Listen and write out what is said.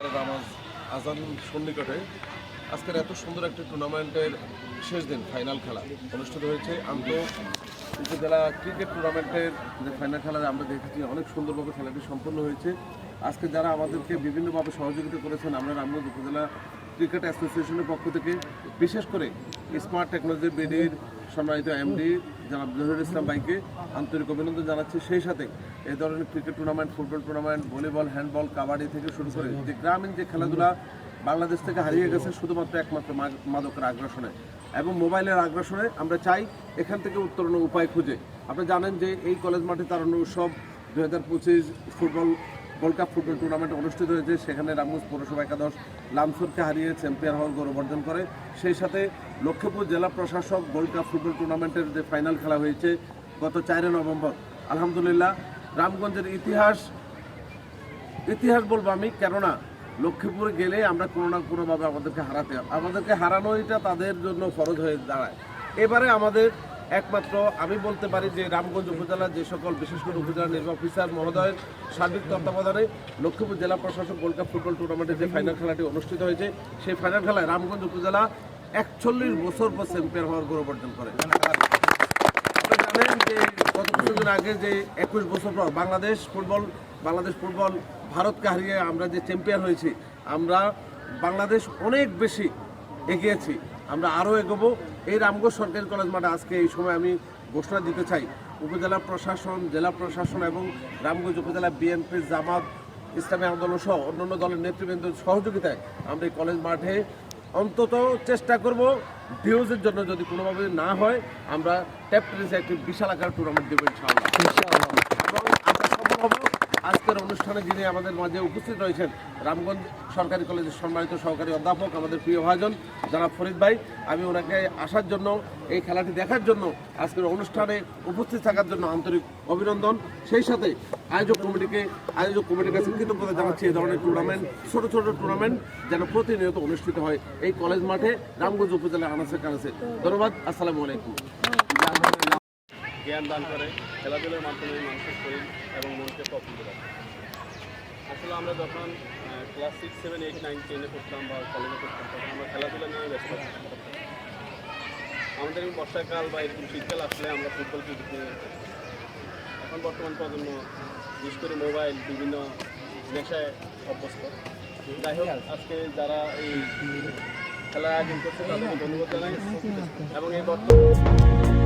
নামাজ আজান সন্নিকটে আজকের এত সুন্দর একটি টুর্নামেন্টের শেষ দিন ফাইনাল খেলা অনুষ্ঠিত হয়েছে। উপজেলা ক্রিকেট টুর্নামেন্টের যে ফাইনাল খেলা আমরা দেখেছি, অনেক সুন্দরভাবে খেলাটি সম্পন্ন হয়েছে। আজকে যারা আমাদেরকে বিভিন্নভাবে সহযোগিতা করেছেন, আমরা রামগঞ্জ উপজেলা ক্রিকেট অ্যাসোসিয়েশনের পক্ষ থেকে বিশেষ করে স্মার্ট টেকনোলজি বিডির সম্মানিত এমডি জনাব জহিরুল ইসলাম ভাইকে আন্তরিক অভিনন্দন জানাচ্ছি। সেই সাথে এই ধরনের cricket tournament, football tournament, volleyball, handball, kabaddi থেকে শুরু করে যে গ্রামীণ যে খেলাধুলা বাংলাদেশ থেকে হারিয়ে গেছে শুধুমাত্র একমাত্র মাদকের আগ্রাসনে এবং মোবাইলের আগ্রাসনে, আমরা চাই এখান থেকে উত্তরণের উপায় খুঁজে। আপনি জানেন যে এই কলেজ মাঠে তারুণ্য উৎসব 2025 football gold cup football tournament অনুষ্ঠিত হয়েছে। সেখানে রামগঞ্জ পৌরসভা একাদশ লামসুরকে হারিয়ে চ্যাম্পিয়ন হওয়ার গৌরব অর্জন করে। সেই সাথে লক্ষ্মীপুর জেলা প্রশাসক গোল্ড কাপ ফুটবল টুর্নামেন্টের যে ফাইনাল খেলা হয়েছে গত 4 নভেম্বর, আলহামদুলিল্লাহ রামগঞ্জের ইতিহাস বলবো আমি, কেননা লক্ষ্মীপুরে গেলে আমরা কোনো না কোনোভাবে আমাদেরকে হারানো এটা তাদের জন্য ফরজ হয়ে দাঁড়ায়। এবারে আমাদের একমাত্র আমি বলতে পারি যে রামগঞ্জ উপজেলার যে সকল বিশেষ করে উপজেলা নির্বাহী অফিসার মহোদয়ের সার্বিক তত্ত্বাবধানে লক্ষ্মীপুর জেলা প্রশাসক গোল্ড কাপ ফুটবল টুর্নামেন্টের যে ফাইনাল খেলাটি অনুষ্ঠিত হয়েছে, সেই ফাইনাল খেলায় রামগঞ্জ উপজেলা 41 বছর পর চ্যাম্পিয়ন হওয়ার গৌরব অর্জন করে। আপনারা জানেন যে গত কিছুদিন আগে যে 21 বছর পর বাংলাদেশ ফুটবল ভারতকে হারিয়ে আমরা যে চ্যাম্পিয়ন হয়েছি, আমরা বাংলাদেশ অনেক বেশি এগিয়েছি, আমরা আরও এগোবো। এই রামগঞ্জ সরকারি কলেজ মাঠে আজকে এই সময় আমি ঘোষণা দিতে চাই, উপজেলা প্রশাসন, জেলা প্রশাসন এবং রামগঞ্জ উপজেলা বিএনপি, জামাত, ইসলামী আন্দোলন সহ অন্যান্য দলের নেতৃবৃন্দের সহযোগিতায় আমরা এই কলেজ মাঠে অন্তত চেষ্টা করব ভিউজের জন্য, যদি কোনোভাবে না হয় আমরা ট্যাপ টেনিসে একটি বিশাল আকার টুর্নামেন্ট দেবো ইনশাআল্লাহ। এবং আমরা সফল হব। আজকের অনুষ্ঠানে যিনি আমাদের মাঝে উপস্থিত রয়েছেন রামগঞ্জ সরকারি কলেজের সম্মানিত সহকারী অধ্যাপক, আমাদের প্রিয় ভাজন জনাব ফরিদ ভাই, আমি ওনাকে আসার জন্য, এই খেলাটি দেখার জন্য, আজকের অনুষ্ঠানে উপস্থিত থাকার জন্য আন্তরিক অভিনন্দন। সেই সাথে আয়োজক কমিটির কাছে কৃতজ্ঞতা জানাচ্ছি। এই ধরনের টুর্নামেন্ট, ছোট ছোট টুর্নামেন্ট যেন প্রতিনিয়ত অনুষ্ঠিত হয় এই কলেজ মাঠে রামগঞ্জ উপজেলার আনাচে কানাচে। ধন্যবাদ। আসসালামু আলাইকুম। জ্ঞান দান করে খেলাধুলার মাধ্যমে মানুষের শরীর এবং মনকে প্রফুল্ল রাখে। আসলে আমরা যখন ক্লাস 6, 7, 8, 9, 10-এ পড়তাম বা কলেজে পড়তাম, তখন আমরা খেলাধুলা নিয়ে ব্যস্ত থাকতাম। আমাদের এই বর্ষাকাল বা এরকম শীতকাল আসলে আমরা ফুটবল ক্রিকেট নিয়ে ব্যস্ত। এখন বর্তমান প্রজন্ম বিশেষ করে মোবাইল, বিভিন্ন নেশায় অভ্যস্ত। যাই হোক, আজকে যারা এই খেলা আয়োজন করছে তাদেরকে ধন্যবাদ জানাই এবং এই বর্তমান